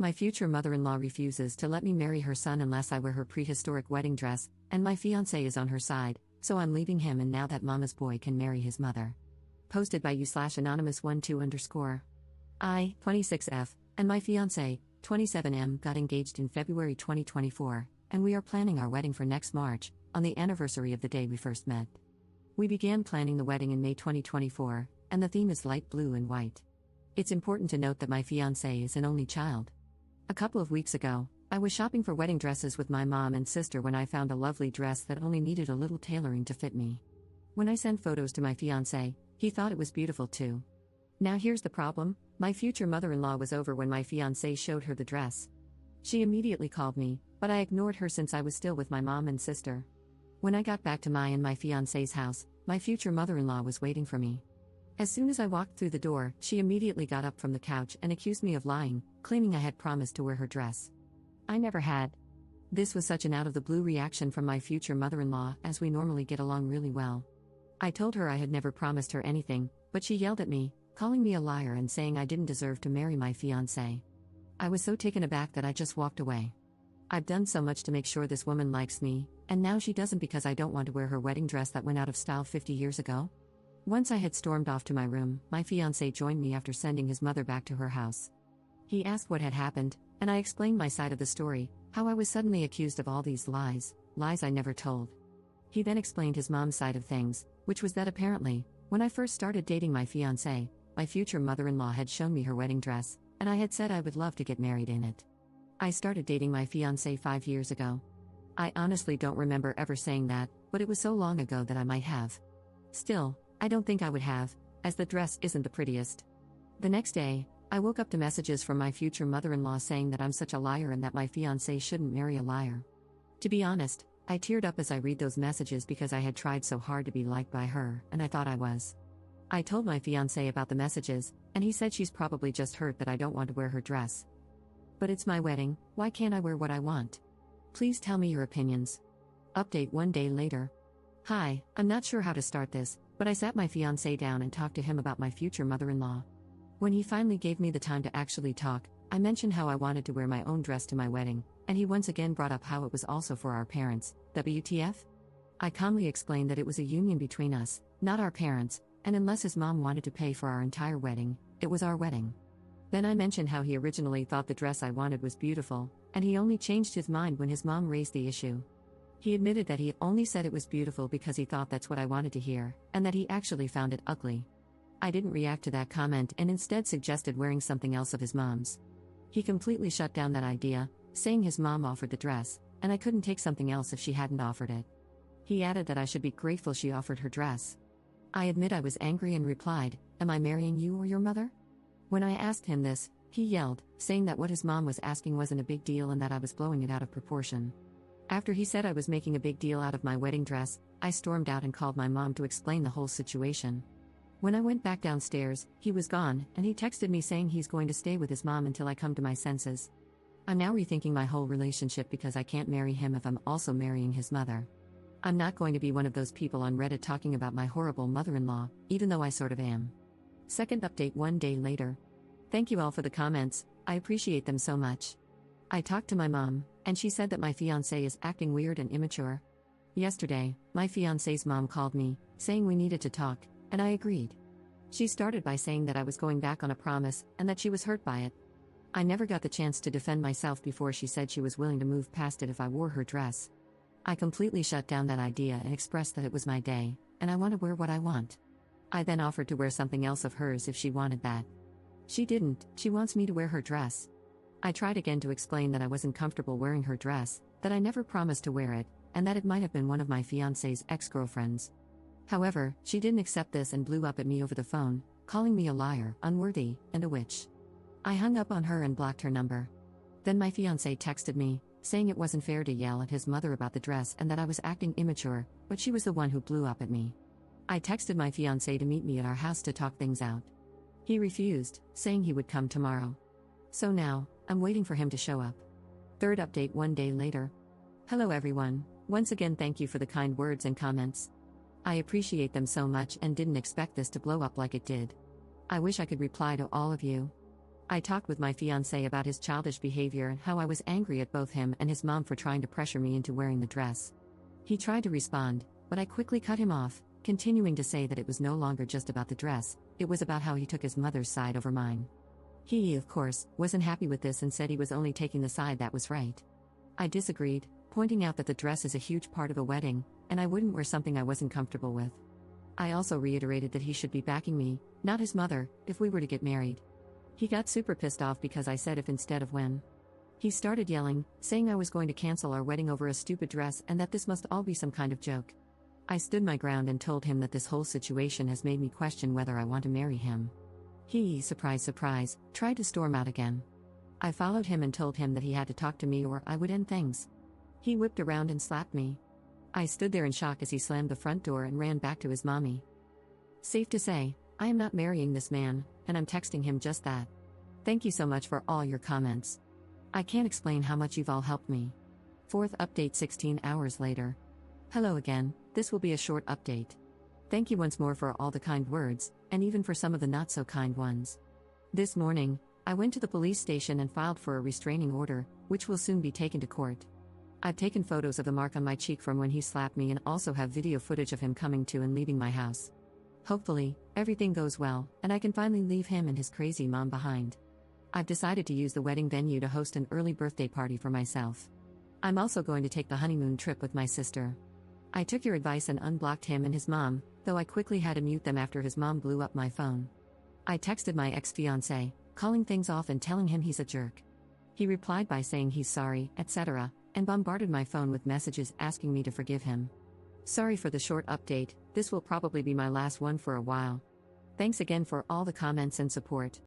My future mother-in-law refuses to let me marry her son unless I wear her prehistoric wedding dress, and my fiancé is on her side, so I'm leaving him and now that mama's boy can marry his mother. Posted by you/anonymous12_. I, 26F, and my fiancé, 27M, got engaged in February 2024, and we are planning our wedding for next March, on the anniversary of the day we first met. We began planning the wedding in May 2024, and the theme is light blue and white. It's important to note that my fiancé is an only child. A couple of weeks ago, I was shopping for wedding dresses with my mom and sister when I found a lovely dress that only needed a little tailoring to fit me. When I sent photos to my fiancé, he thought it was beautiful too. Now here's the problem: my future mother-in-law was over when my fiancé showed her the dress. She immediately called me, but I ignored her since I was still with my mom and sister. When I got back to my fiancé's house, my future mother-in-law was waiting for me. As soon as I walked through the door, she immediately got up from the couch and accused me of lying, claiming I had promised to wear her dress. I never had. This was such an out-of-the-blue reaction from my future mother-in-law, as we normally get along really well. I told her I had never promised her anything, but she yelled at me, calling me a liar and saying I didn't deserve to marry my fiancé. I was so taken aback that I just walked away. I've done so much to make sure this woman likes me, and now she doesn't because I don't want to wear her wedding dress that went out of style 50 years ago? Once I had stormed off to my room, my fiancé joined me after sending his mother back to her house. He asked what had happened, and I explained my side of the story, how I was suddenly accused of all these lies I never told. He then explained his mom's side of things, which was that apparently, when I first started dating my fiancé, my future mother-in-law had shown me her wedding dress, and I had said I would love to get married in it. I started dating my fiancé 5 years ago. I honestly don't remember ever saying that, but it was so long ago that I might have. Still, I don't think I would have, as the dress isn't the prettiest. The next day, I woke up to messages from my future mother-in-law saying that I'm such a liar and that my fiancé shouldn't marry a liar. To be honest, I teared up as I read those messages because I had tried so hard to be liked by her, and I thought I was. I told my fiancé about the messages, and he said she's probably just hurt that I don't want to wear her dress. But it's my wedding, why can't I wear what I want? Please tell me your opinions. Update 1 day later. Hi, I'm not sure how to start this, but I sat my fiancé down and talked to him about my future mother-in-law. When he finally gave me the time to actually talk, I mentioned how I wanted to wear my own dress to my wedding, and he once again brought up how it was also for our parents. WTF? I calmly explained that it was a union between us, not our parents, and unless his mom wanted to pay for our entire wedding, it was our wedding. Then I mentioned how he originally thought the dress I wanted was beautiful, and he only changed his mind when his mom raised the issue. He admitted that he only said it was beautiful because he thought that's what I wanted to hear, and that he actually found it ugly. I didn't react to that comment and instead suggested wearing something else of his mom's. He completely shut down that idea, saying his mom offered the dress, and I couldn't take something else if she hadn't offered it. He added that I should be grateful she offered her dress. I admit I was angry and replied, "Am I marrying you or your mother?" When I asked him this, he yelled, saying that what his mom was asking wasn't a big deal and that I was blowing it out of proportion. After he said I was making a big deal out of my wedding dress, I stormed out and called my mom to explain the whole situation. When I went back downstairs, he was gone, and he texted me saying he's going to stay with his mom until I come to my senses. I'm now rethinking my whole relationship because I can't marry him if I'm also marrying his mother. I'm not going to be one of those people on Reddit talking about my horrible mother-in-law, even though I sort of am. Second update 1 day later. Thank you all for the comments, I appreciate them so much. I talked to my mom, and she said that my fiancé is acting weird and immature. Yesterday, my fiancé's mom called me, saying we needed to talk, and I agreed. She started by saying that I was going back on a promise, and that she was hurt by it. I never got the chance to defend myself before she said she was willing to move past it if I wore her dress. I completely shut down that idea and expressed that it was my day, and I want to wear what I want. I then offered to wear something else of hers if she wanted that. She didn't, she wants me to wear her dress. I tried again to explain that I wasn't comfortable wearing her dress, that I never promised to wear it, and that it might have been one of my fiancé's ex-girlfriends. However, she didn't accept this and blew up at me over the phone, calling me a liar, unworthy, and a witch. I hung up on her and blocked her number. Then my fiancé texted me, saying it wasn't fair to yell at his mother about the dress and that I was acting immature, but she was the one who blew up at me. I texted my fiancé to meet me at our house to talk things out. He refused, saying he would come tomorrow. So now, I'm waiting for him to show up. Third update 1 day later. Hello everyone, once again thank you for the kind words and comments. I appreciate them so much and didn't expect this to blow up like it did. I wish I could reply to all of you. I talked with my fiancé about his childish behavior and how I was angry at both him and his mom for trying to pressure me into wearing the dress. He tried to respond, but I quickly cut him off, continuing to say that it was no longer just about the dress, it was about how he took his mother's side over mine. He, of course, wasn't happy with this and said he was only taking the side that was right. I disagreed, pointing out that the dress is a huge part of a wedding, and I wouldn't wear something I wasn't comfortable with. I also reiterated that he should be backing me, not his mother, if we were to get married. He got super pissed off because I said if instead of when. He started yelling, saying I was going to cancel our wedding over a stupid dress and that this must all be some kind of joke. I stood my ground and told him that this whole situation has made me question whether I want to marry him. He, surprise surprise, tried to storm out again. I followed him and told him that he had to talk to me or I would end things. He whipped around and slapped me. I stood there in shock as he slammed the front door and ran back to his mommy. Safe to say, I am not marrying this man, and I'm texting him just that. Thank you so much for all your comments. I can't explain how much you've all helped me. Fourth update 16 hours later. Hello again, this will be a short update. Thank you once more for all the kind words, and even for some of the not so kind ones. This morning, I went to the police station and filed for a restraining order, which will soon be taken to court. I've taken photos of the mark on my cheek from when he slapped me and also have video footage of him coming to and leaving my house. Hopefully, everything goes well, and I can finally leave him and his crazy mom behind. I've decided to use the wedding venue to host an early birthday party for myself. I'm also going to take the honeymoon trip with my sister. I took your advice and unblocked him and his mom, though I quickly had to mute them after his mom blew up my phone. I texted my ex-fiancé, calling things off and telling him he's a jerk. He replied by saying he's sorry, etc., and bombarded my phone with messages asking me to forgive him. Sorry for the short update, this will probably be my last one for a while. Thanks again for all the comments and support.